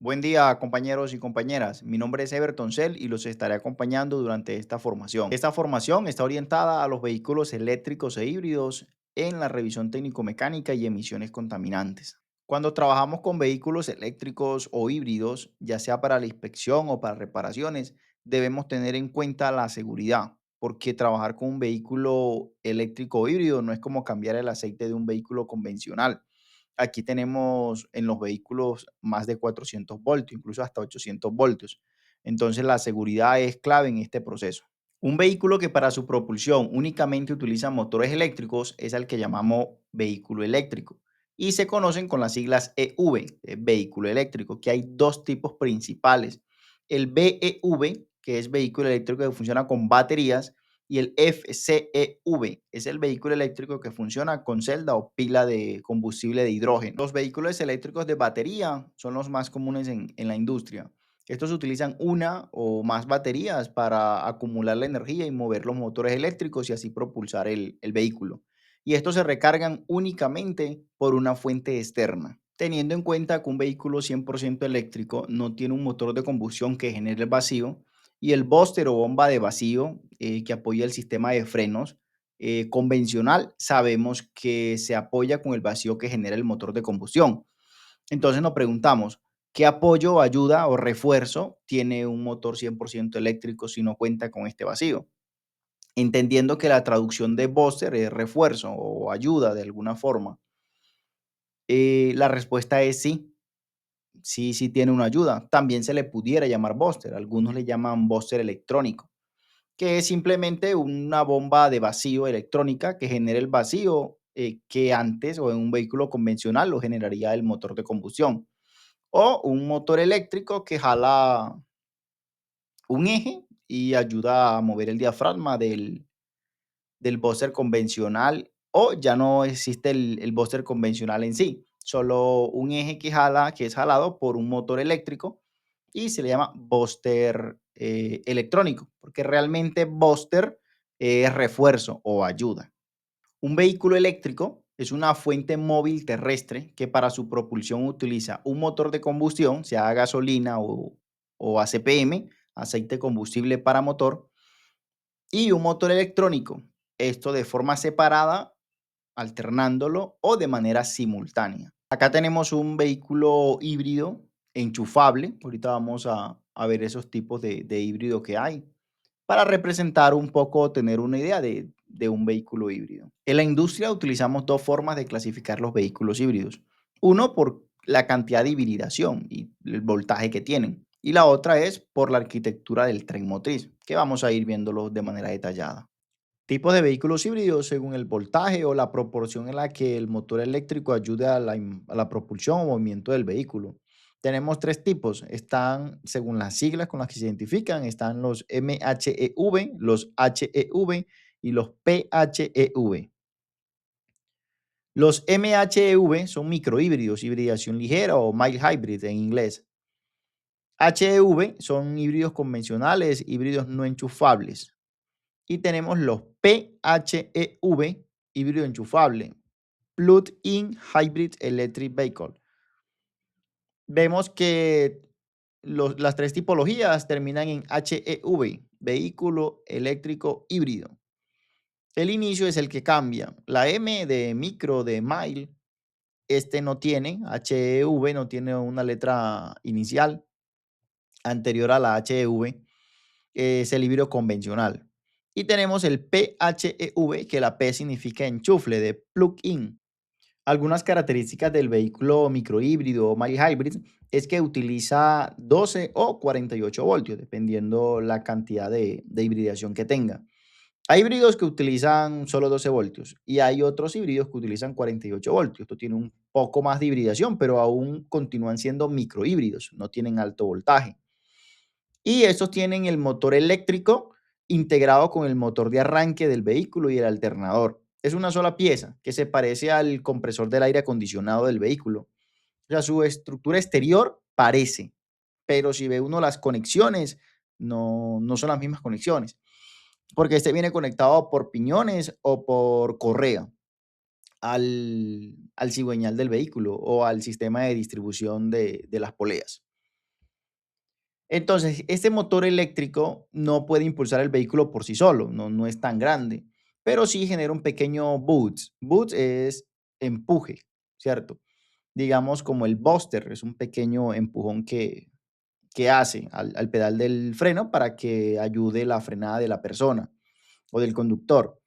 Buen día, compañeros y compañeras. Mi nombre es Everton Cell y los estaré acompañando durante esta formación. Esta formación está orientada a los vehículos eléctricos e híbridos en la revisión técnico-mecánica y emisiones contaminantes. Cuando trabajamos con vehículos eléctricos o híbridos, ya sea para la inspección o para reparaciones, debemos tener en cuenta la seguridad, porque trabajar con un vehículo eléctrico o híbrido no es como cambiar el aceite de un vehículo convencional. Aquí tenemos en los vehículos más de 400 voltios, incluso hasta 800 voltios. Entonces la seguridad es clave en este proceso. Un vehículo que para su propulsión únicamente utiliza motores eléctricos es el que llamamos vehículo eléctrico y se conocen con las siglas EV, vehículo eléctrico, que hay dos tipos principales. El BEV, que es vehículo eléctrico que funciona con baterías, y el FCEV es el vehículo eléctrico que funciona con celda o pila de combustible de hidrógeno. Los vehículos eléctricos de batería son los más comunes en la industria. Estos utilizan una o más baterías para acumular la energía y mover los motores eléctricos y así propulsar el vehículo. Y estos se recargan únicamente por una fuente externa. Teniendo en cuenta que un vehículo 100% eléctrico no tiene un motor de combustión que genere el vacío, y el booster o bomba de vacío que apoya el sistema de frenos convencional, sabemos que se apoya con el vacío que genera el motor de combustión. Entonces nos preguntamos, ¿qué apoyo, ayuda o refuerzo tiene un motor 100% eléctrico si no cuenta con este vacío? Entendiendo que la traducción de booster es refuerzo o ayuda de alguna forma, la respuesta es sí, sí tiene una ayuda. También se le pudiera llamar booster, algunos le llaman booster electrónico, que es simplemente una bomba de vacío electrónica que genera el vacío que antes o en un vehículo convencional lo generaría el motor de combustión. O un motor eléctrico que jala un eje y ayuda a mover el diafragma del bóster convencional, o ya no existe el bóster convencional en sí, solo un eje que jala, que es jalado por un motor eléctrico y se le llama bóster electrónico, porque realmente bóster es refuerzo o ayuda. Un vehículo eléctrico es una fuente móvil terrestre que para su propulsión utiliza un motor de combustión, sea gasolina o ACPM, aceite combustible para motor, y un motor electrónico, esto de forma separada, alternándolo o de manera simultánea. Acá tenemos un vehículo híbrido enchufable. Ahorita vamos a ver esos tipos de híbrido que hay para representar un poco, tener una idea de un vehículo híbrido. En la industria utilizamos dos formas de clasificar los vehículos híbridos. Uno por la cantidad de hibridación y el voltaje que tienen. Y la otra es por la arquitectura del tren motriz, que vamos a ir viéndolo de manera detallada. Tipos de vehículos híbridos según el voltaje o la proporción en la que el motor eléctrico ayude a la propulsión o movimiento del vehículo. Tenemos tres tipos. Están, según las siglas con las que se identifican, están los MHEV, los HEV y los PHEV. Los MHEV son microhíbridos, hibridación ligera o mild hybrid en inglés. HEV son híbridos convencionales, híbridos no enchufables. Y tenemos los PHEV, híbrido enchufable, Plug-in Hybrid Electric Vehicle. Vemos que las tres tipologías terminan en HEV, vehículo eléctrico híbrido. El inicio es el que cambia. La M de micro, de mile, este no tiene, HEV no tiene una letra inicial anterior a la HEV, es el híbrido convencional. Y tenemos el PHEV, que la P significa enchufle, de plug-in. Algunas características del vehículo microhíbrido o mild hybrid es que utiliza 12 o 48 voltios, dependiendo la cantidad de hibridación que tenga. Hay híbridos que utilizan solo 12 voltios y hay otros híbridos que utilizan 48 voltios. Esto tiene un poco más de hibridación, pero aún continúan siendo microhíbridos, no tienen alto voltaje. Y estos tienen el motor eléctrico integrado con el motor de arranque del vehículo y el alternador. Es una sola pieza que se parece al compresor del aire acondicionado del vehículo. O sea, su estructura exterior parece, pero si ve uno las conexiones, no son las mismas conexiones, porque este viene conectado por piñones o por correa al cigüeñal del vehículo o al sistema de distribución de las poleas. Entonces, este motor eléctrico no puede impulsar el vehículo por sí solo, no es tan grande, pero sí genera un pequeño boost. Boost es empuje, ¿cierto? Digamos como el buster, es un pequeño empujón que hace al pedal del freno para que ayude la frenada de la persona o del conductor.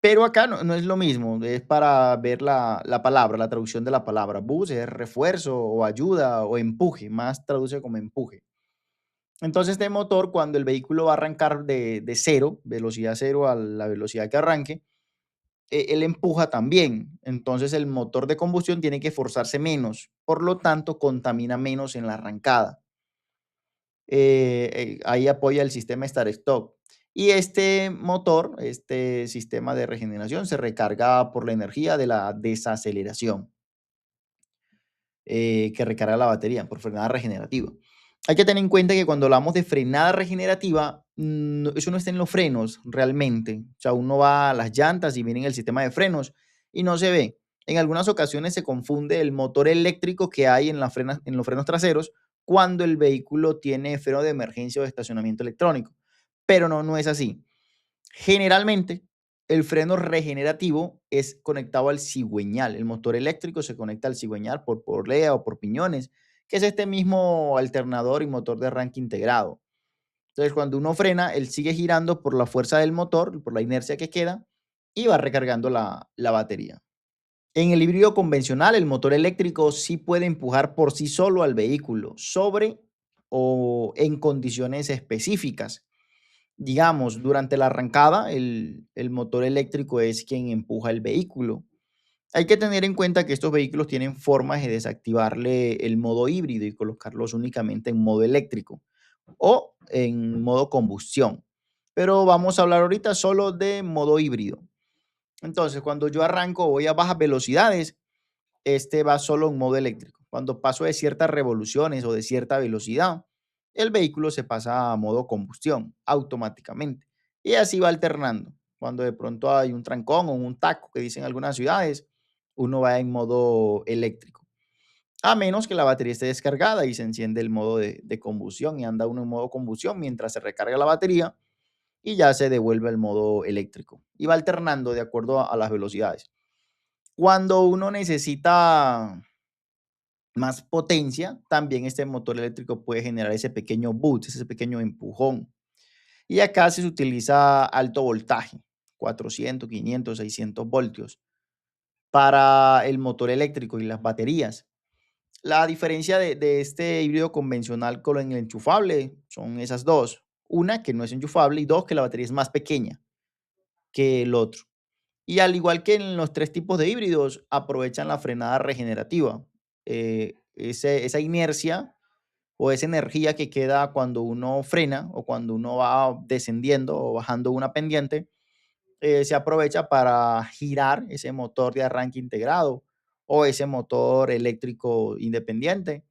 Pero acá no es lo mismo, es para ver la palabra, la traducción de la palabra. Boost es refuerzo o ayuda o empuje, más traduce como empuje. Entonces, este motor, cuando el vehículo va a arrancar de cero, velocidad cero a la velocidad que arranque, él empuja también. Entonces, el motor de combustión tiene que esforzarse menos, por lo tanto, contamina menos en la arrancada. Ahí apoya el sistema Start-Stop. Y este motor, este sistema de regeneración, se recarga por la energía de la desaceleración que recarga la batería por frenada regenerativa. Hay que tener en cuenta que cuando hablamos de frenada regenerativa, eso no está en los frenos realmente. O sea, uno va a las llantas y viene en el sistema de frenos y no se ve. En algunas ocasiones se confunde el motor eléctrico que hay en los frenos traseros cuando el vehículo tiene freno de emergencia o de estacionamiento electrónico. Pero no es así. Generalmente, el freno regenerativo es conectado al cigüeñal. El motor eléctrico se conecta al cigüeñal por polea o por piñones, que es este mismo alternador y motor de arranque integrado. Entonces, cuando uno frena, él sigue girando por la fuerza del motor, por la inercia que queda, y va recargando la batería. En el híbrido convencional, el motor eléctrico sí puede empujar por sí solo al vehículo sobre o en condiciones específicas. Digamos, durante la arrancada, el motor eléctrico es quien empuja el vehículo. Hay que tener en cuenta que estos vehículos tienen formas de desactivarle el modo híbrido y colocarlos únicamente en modo eléctrico o en modo combustión. Pero vamos a hablar ahorita solo de modo híbrido. Entonces, cuando yo arranco, voy a bajas velocidades, este va solo en modo eléctrico. Cuando paso de ciertas revoluciones o de cierta velocidad, el vehículo se pasa a modo combustión automáticamente. Y así va alternando. Cuando de pronto hay un trancón o un taco que dicen algunas ciudades, uno va en modo eléctrico. A menos que la batería esté descargada y se enciende el modo de combustión y anda uno en modo combustión mientras se recarga la batería y ya se devuelve el modo eléctrico. Y va alternando de acuerdo a las velocidades. Cuando uno necesita más potencia, también este motor eléctrico puede generar ese pequeño boost, ese pequeño empujón. Y acá se utiliza alto voltaje, 400, 500, 600 voltios, para el motor eléctrico y las baterías. La diferencia de este híbrido convencional con el enchufable son esas dos. Una, que no es enchufable, y dos, que la batería es más pequeña que el otro. Y al igual que en los tres tipos de híbridos, aprovechan la frenada regenerativa. Esa inercia o esa energía que queda cuando uno frena o cuando uno va descendiendo o bajando una pendiente, se aprovecha para girar ese motor de arranque integrado o ese motor eléctrico independiente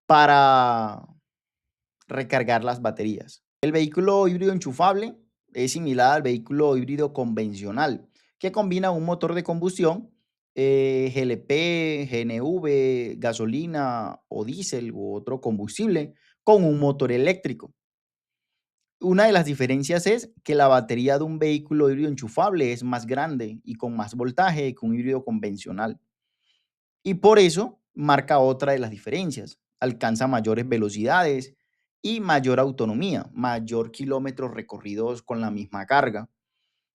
para recargar las baterías. El vehículo híbrido enchufable es similar al vehículo híbrido convencional, que combina un motor de combustión, GLP, GNV, gasolina o diésel u otro combustible, con un motor eléctrico. Una de las diferencias es que la batería de un vehículo híbrido enchufable es más grande y con más voltaje que un híbrido convencional. Y por eso marca otra de las diferencias. Alcanza mayores velocidades y mayor autonomía, mayor kilómetros recorridos con la misma carga.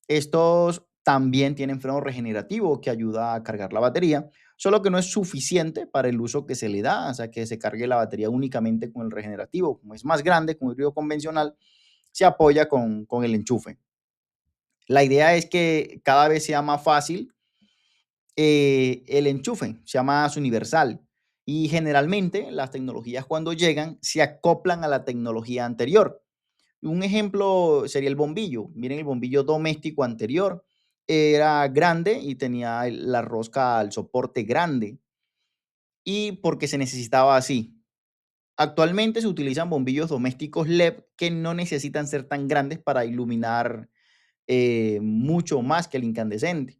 Estos también tienen freno regenerativo que ayuda a cargar la batería, solo que no es suficiente para el uso que se le da, o sea, que se cargue la batería únicamente con el regenerativo. Como es más grande que un híbrido convencional, se apoya con el enchufe. La idea es que cada vez sea más fácil el enchufe, sea más universal. Y generalmente las tecnologías cuando llegan se acoplan a la tecnología anterior. Un ejemplo sería el bombillo. Miren, el bombillo doméstico anterior era grande y tenía la rosca al soporte grande y porque se necesitaba así. Actualmente se utilizan bombillos domésticos LED que no necesitan ser tan grandes para iluminar mucho más que el incandescente.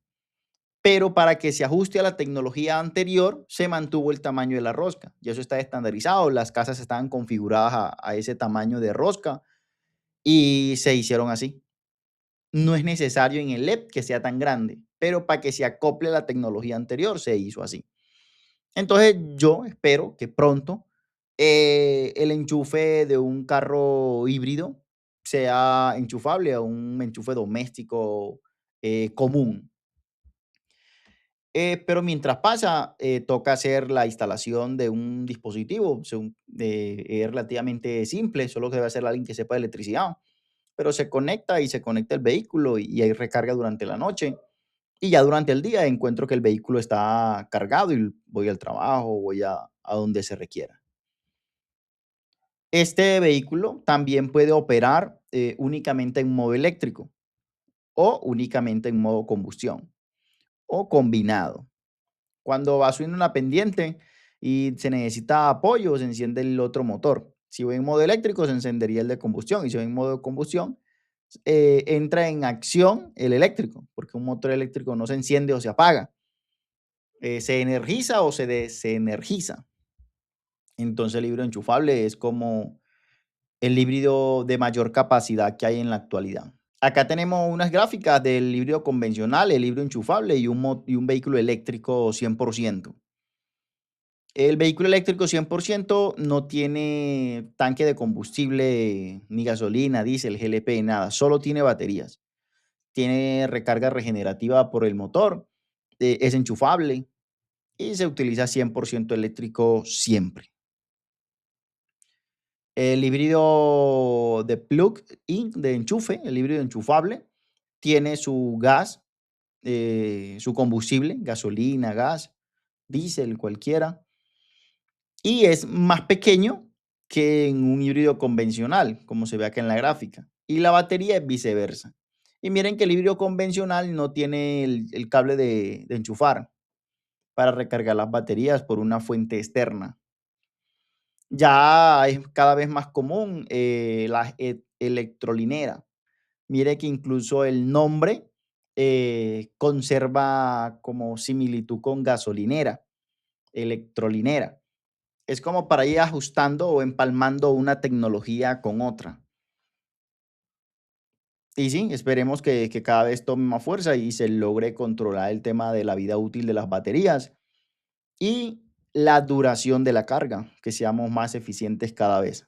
pero para que se ajuste a la tecnología anterior, se mantuvo el tamaño de la rosca. Y eso está estandarizado, las casas estaban configuradas a ese tamaño de rosca y se hicieron así. No es necesario en el LED que sea tan grande, pero para que se acople a la tecnología anterior se hizo así. Entonces, yo espero que pronto el enchufe de un carro híbrido sea enchufable a un enchufe doméstico común. Pero mientras pasa, toca hacer la instalación de un dispositivo, es relativamente simple, solo que debe hacer alguien que sepa de electricidad, pero se conecta y se conecta el vehículo y hay recarga durante la noche. Y ya durante el día encuentro que el vehículo está cargado y voy al trabajo, voy a donde se requiera. Este vehículo también puede operar únicamente en modo eléctrico o únicamente en modo combustión o combinado. Cuando va subiendo una pendiente y se necesita apoyo, se enciende el otro motor. Si voy en modo eléctrico, se encendería el de combustión. Y si voy en modo de combustión, entra en acción el eléctrico, porque un motor eléctrico no se enciende o se apaga. Se energiza o se desenergiza. Entonces el híbrido enchufable es como el híbrido de mayor capacidad que hay en la actualidad. Acá tenemos unas gráficas del híbrido convencional, el híbrido enchufable y un vehículo eléctrico 100%. El vehículo eléctrico 100% no tiene tanque de combustible, ni gasolina, diésel, GLP, nada, solo tiene baterías. Tiene recarga regenerativa por el motor, es enchufable y se utiliza 100% eléctrico siempre. El híbrido de plug-in, de enchufe, el híbrido enchufable, tiene su gas, su combustible, gasolina, gas, diésel, cualquiera, y es más pequeño que en un híbrido convencional, como se ve acá en la gráfica. Y la batería es viceversa. Y miren que el híbrido convencional no tiene el cable de enchufar para recargar las baterías por una fuente externa. Ya es cada vez más común la electrolinera. Mire que incluso el nombre conserva como similitud con gasolinera, electrolinera. Es como para ir ajustando o empalmando una tecnología con otra. Y sí, esperemos que cada vez tome más fuerza y se logre controlar el tema de la vida útil de las baterías y la duración de la carga, que seamos más eficientes cada vez.